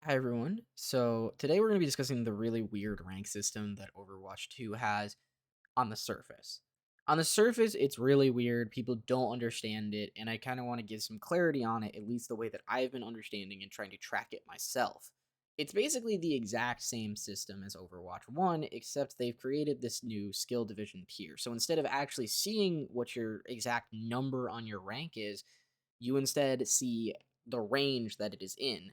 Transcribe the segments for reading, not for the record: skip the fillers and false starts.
Hi everyone. So today we're going to be discussing the really weird rank system that Overwatch 2 has on the surface. On the surface, it's really weird. People don't understand it, and I kind of want to give some clarity on it, at least the way that I've been understanding and trying to track it myself. It's basically the exact same system as Overwatch 1, except they've created this new skill division tier. So instead of actually seeing what your exact number on your rank is, you instead see the range that it is in.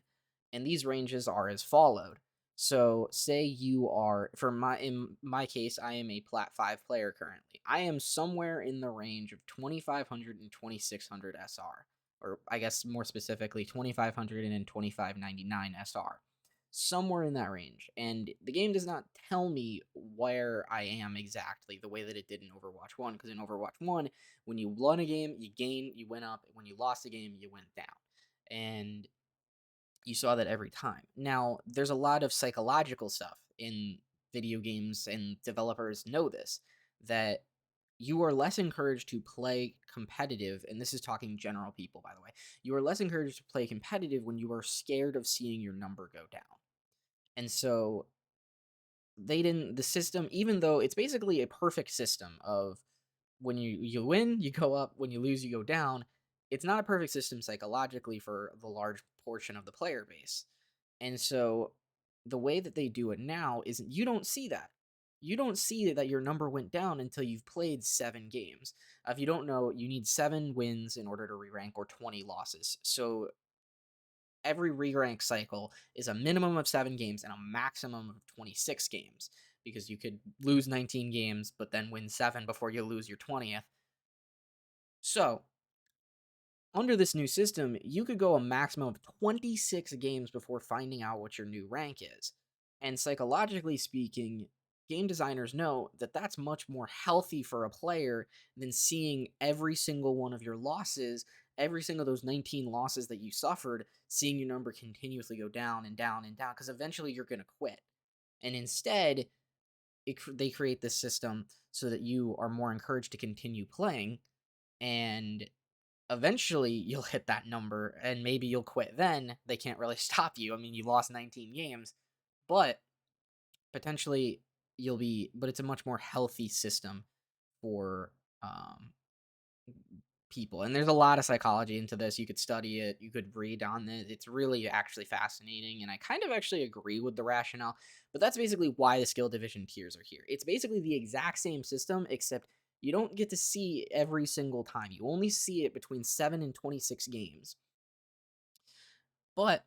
And these ranges are as followed. So, say you are for my in my case, I am a plat 5 player currently. I am somewhere in the range of 2500 and 2600 SR, or I guess more specifically 2500 and 2599 SR. Somewhere in that range. And the game does not tell me where I am exactly the way that it did in Overwatch 1, because in Overwatch 1, when you won a game, you went up. When you lost a game, you went down. And you saw that every time. Now, there's a lot of psychological stuff in video games, and developers know this, that you are less encouraged to play competitive, and this is talking general people, by the way. You are less encouraged to play competitive when you are scared of seeing your number go down. And so the system, even though it's basically a perfect system of when you win, you go up, when you lose, you go down. It's not a perfect system psychologically for the large portion of the player base. And so the way that they do it now is you don't see that. You don't see that your number went down until you've played 7 games. If you don't know, you need 7 wins in order to re rank or 20 losses. So every re-rank cycle is a minimum of 7 games and a maximum of 26 games, because you could lose 19 games but then win 7 before you lose your 20th. So under this new system, you could go a maximum of 26 games before finding out what your new rank is. And psychologically speaking, game designers know that that's much more healthy for a player than seeing every single one of your losses, every single those 19 losses that you suffered, seeing your number continuously go down and down and down, because eventually you're going to quit. And instead, they create this system so that you are more encouraged to continue playing, and eventually you'll hit that number and maybe you'll quit then. They can't really stop you. I mean, you lost 19 games, but potentially but it's a much more healthy system for people. And there's a lot of psychology into this. You could study it, you could read on it. It's really actually fascinating. And I kind of actually agree with the rationale, but that's basically why the skill division tiers are here. It's basically the exact same system, except you don't get to see every single time. You only see it between 7 and 26 games. But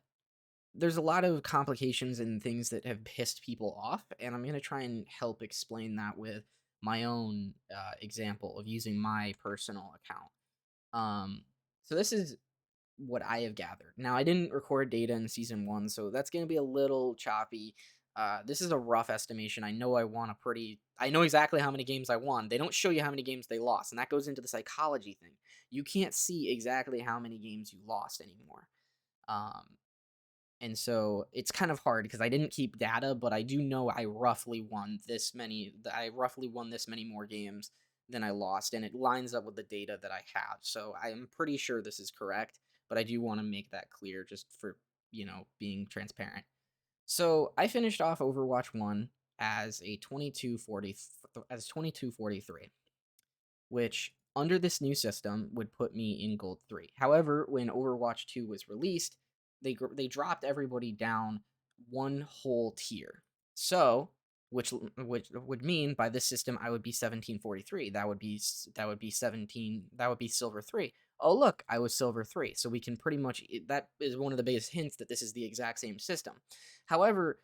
there's a lot of complications and things that have pissed people off, and I'm going to try and help explain that with my own example of using my personal account. Um, so this is what I have gathered. Now, I didn't record data in season 1, so that's going to be a little choppy. This is a rough estimation. I know exactly how many games I won. They don't show you how many games they lost, and that goes into the psychology thing. You can't see exactly how many games you lost anymore. Um, and so it's kind of hard because I didn't keep data, but I do know I roughly won this many more games than I lost, and it lines up with the data that I have. So I am pretty sure this is correct, but I do want to make that clear just for, being transparent. So I finished off Overwatch 1 as a 2243, which under this new system would put me in gold 3. However, when Overwatch 2 was released, they dropped everybody down one whole tier. So, which would mean by this system I would be 1743. That would be silver 3. Oh, look, I was silver 3. So we can pretty much that is one of the biggest hints that this is the exact same system. However,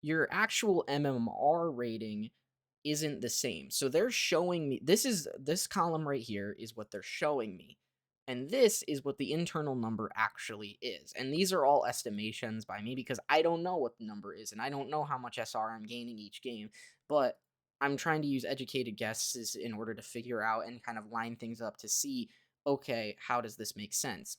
your actual MMR rating isn't the same. So they're showing me this column right here is what they're showing me. And this is what the internal number actually is. And these are all estimations by me because I don't know what the number is and I don't know how much SR I'm gaining each game, but I'm trying to use educated guesses in order to figure out and kind of line things up to see, okay, how does this make sense?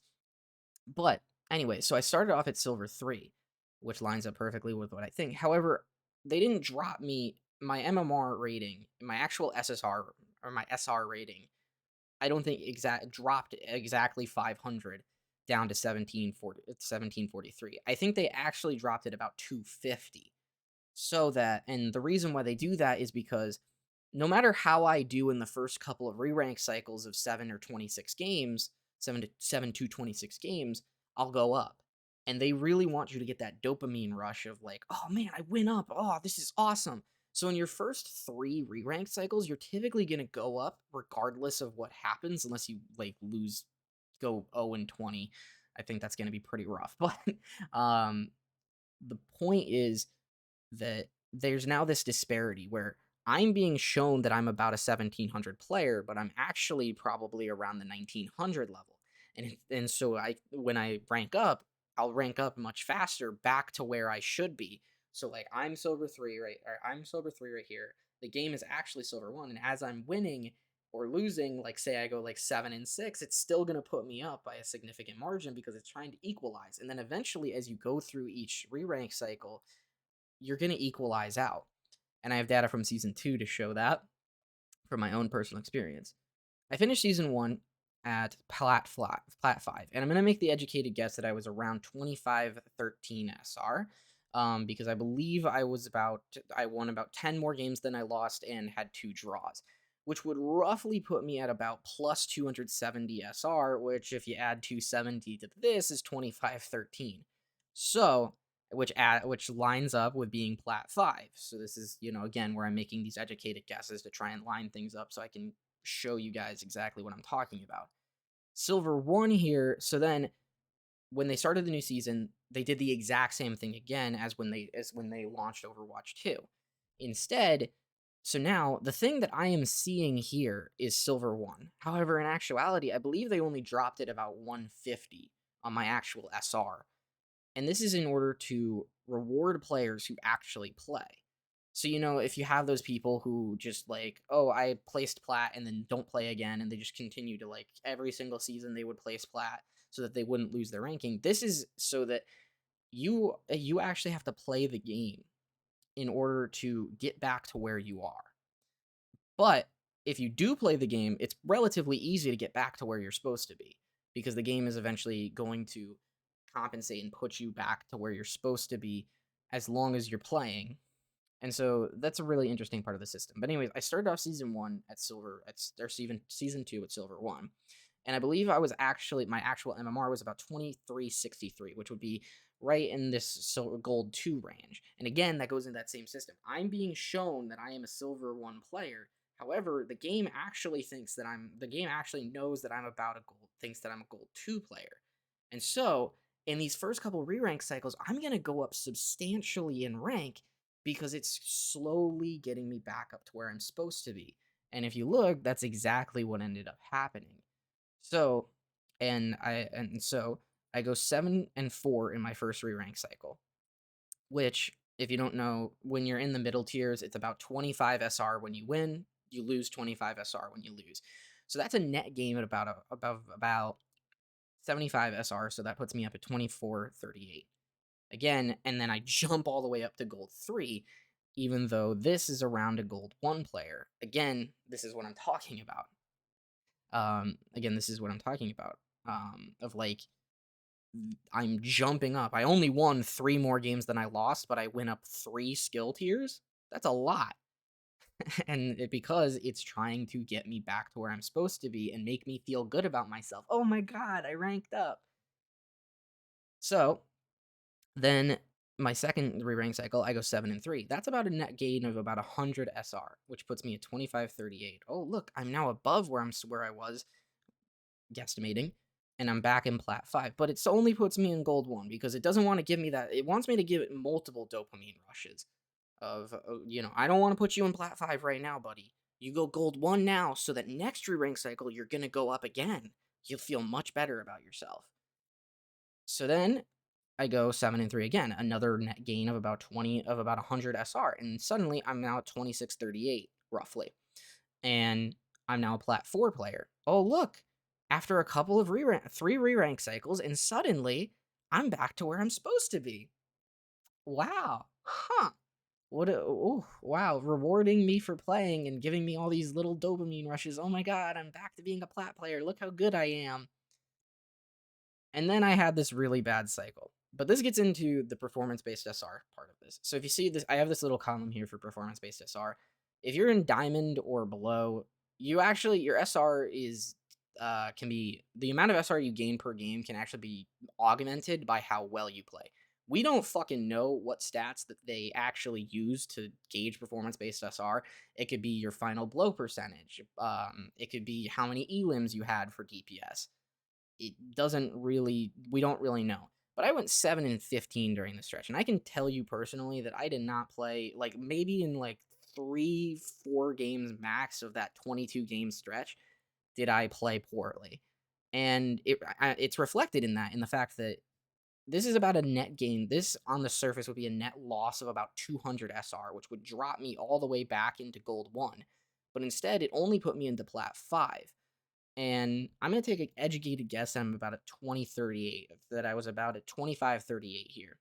But anyway, so I started off at silver 3, which lines up perfectly with what I think. However, they didn't drop me my MMR rating, my actual SSR or my SR rating. I don't think dropped exactly 500. down to 1743. I think they actually dropped it about 250. So that, and the reason why they do that is because no matter how I do in the first couple of re-rank cycles of 7 or 26 games, 7 to 26 games, I'll go up. And they really want you to get that dopamine rush of like, oh man, I went up. Oh, this is awesome. So in your first 3 re-rank cycles, you're typically going to go up regardless of what happens, unless you like lose, go 0 and 20. I think that's going to be pretty rough. But um, the point is that there's now this disparity where I'm being shown that I'm about a 1700 player, but I'm actually probably around the 1900 level. And so I, when I rank up, I'll rank up much faster back to where I should be. So like I'm silver 3 right, or I'm silver 3 right here. The game is actually silver 1, and as I'm winning or losing, like say I go like 7 and 6, it's still going to put me up by a significant margin because it's trying to equalize. And then eventually as you go through each re-rank cycle, you're going to equalize out. And I have data from season 2 to show that from my own personal experience. I finished season 1 at plat 5, and I'm going to make the educated guess that I was around 2513 SR. Because I believe I won about 10 more games than I lost and had 2 draws, which would roughly put me at about plus 270 SR, which if you add 270 to this is 2513. So, which lines up with being plat 5. So this is, again, where I'm making these educated guesses to try and line things up so I can show you guys exactly what I'm talking about. Silver 1 here. So then when they started the new season, they did the exact same thing again as when they launched Overwatch 2. Instead, so now the thing that I am seeing here is Silver 1. However, in actuality, I believe they only dropped it about 150 on my actual SR. And this is in order to reward players who actually play. So, if you have those people who just like, oh, I placed plat and then don't play again, and they just continue to like every single season they would place plat so that they wouldn't lose their ranking. This is so that you actually have to play the game in order to get back to where you are. But if you do play the game, it's relatively easy to get back to where you're supposed to be because the game is eventually going to compensate and put you back to where you're supposed to be as long as you're playing. And so that's a really interesting part of the system. But anyways, I started off season 1 at silver, or season 2 at silver 1. And I believe I was actually, my actual MMR was about 2363, which would be right in this silver gold 2 range. And again, that goes into that same system. I'm being shown that I am a silver 1 player. However, the game actually knows that thinks that I'm a gold 2 player. And so in these first couple re-rank cycles, I'm going to go up substantially in rank because it's slowly getting me back up to where I'm supposed to be. And if you look, that's exactly what ended up happening. So, and so I go 7 and 4 in my first re-rank cycle, which if you don't know, when you're in the middle tiers, it's about 25 SR when you win, you lose 25 SR when you lose. So that's a net gain at about 75 SR, so that puts me up at 2438. Again, and then I jump all the way up to gold 3, even though this is around a gold 1 player. Again, this is what I'm talking about. Of like, I'm jumping up. I only won 3 more games than I lost, but I went up 3 skill tiers. That's a lot. Because it's trying to get me back to where I'm supposed to be and make me feel good about myself. Oh my god, I ranked up. So, then my second re-rank cycle, I go 7 and 3. That's about a net gain of about 100 SR, which puts me at 2538. Oh, look, I'm now above where I was guesstimating, and I'm back in plat 5. But it only puts me in gold 1 because it doesn't want to give me that. It wants me to give it multiple dopamine rushes of, I don't want to put you in plat 5 right now, buddy. You go gold 1 now so that next re-rank cycle you're going to go up again. You'll feel much better about yourself. So then I go 7 and 3 again, another net gain of about 100 SR, and suddenly I'm now at 2638 roughly, and I'm now a plat 4 player. Oh look, after a couple of 3 re-rank cycles, and suddenly I'm back to where I'm supposed to be. Wow, huh? Wow, rewarding me for playing and giving me all these little dopamine rushes. Oh my god, I'm back to being a plat player. Look how good I am. And then I had this really bad cycle. But this gets into the performance-based SR part of this. So if you see this, I have this little column here for performance-based SR. If you're in diamond or below, you actually your SR is can be the amount of SR you gain per game can actually be augmented by how well you play. We don't fucking know what stats that they actually use to gauge performance-based SR. It could be your final blow percentage. It could be how many elims you had for DPS. It doesn't really we don't really know. But I went 7 and 15 during the stretch, and I can tell you personally that I did not play like maybe in like 3 4 games max of that 22 game stretch did I play poorly. And it's reflected in that in the fact that this is about a net gain. This on the surface would be a net loss of about 200 SR, which would drop me all the way back into gold 1. But instead, it only put me into plat 5. And I'm going to take an educated guess. I'm about at 2038. That I was about at 2538 here.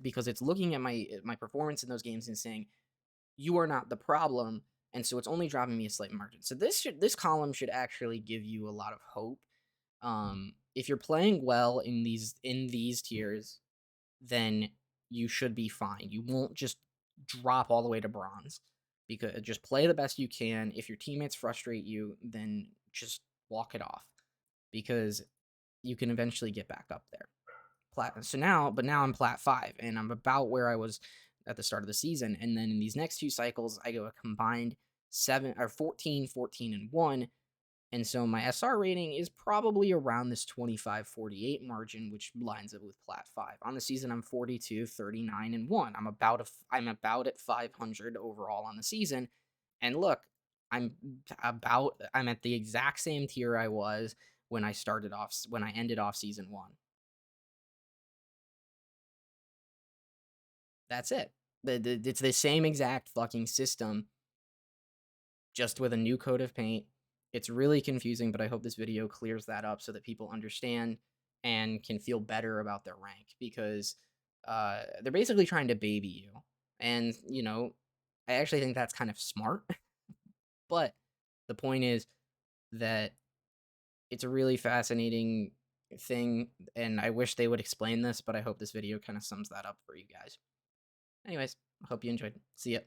Because it's looking at my performance in those games and saying you are not the problem, and so it's only dropping me a slight margin. So this column should actually give you a lot of hope. If you're playing well in these tiers, then you should be fine. You won't just drop all the way to bronze, because just play the best you can. If your teammates frustrate you, then just walk it off, because you can eventually get back up there. Now I'm plat 5, and I'm about where I was at the start of the season. And then in these next 2 cycles, I go a combined 7 or 14, 14, and 1. And so my SR rating is probably around this 25-48 margin, which lines up with plat 5. On the season, I'm 42, 39, and 1. I'm about at 500 overall on the season. And look, I'm at the exact same tier I was when I ended off season 1. That's it. It's the same exact fucking system, just with a new coat of paint. It's really confusing, but I hope this video clears that up so that people understand and can feel better about their rank, because they're basically trying to baby you. And, I actually think that's kind of smart. But the point is that it's a really fascinating thing, and I wish they would explain this, but I hope this video kind of sums that up for you guys. Anyways, I hope you enjoyed. See ya.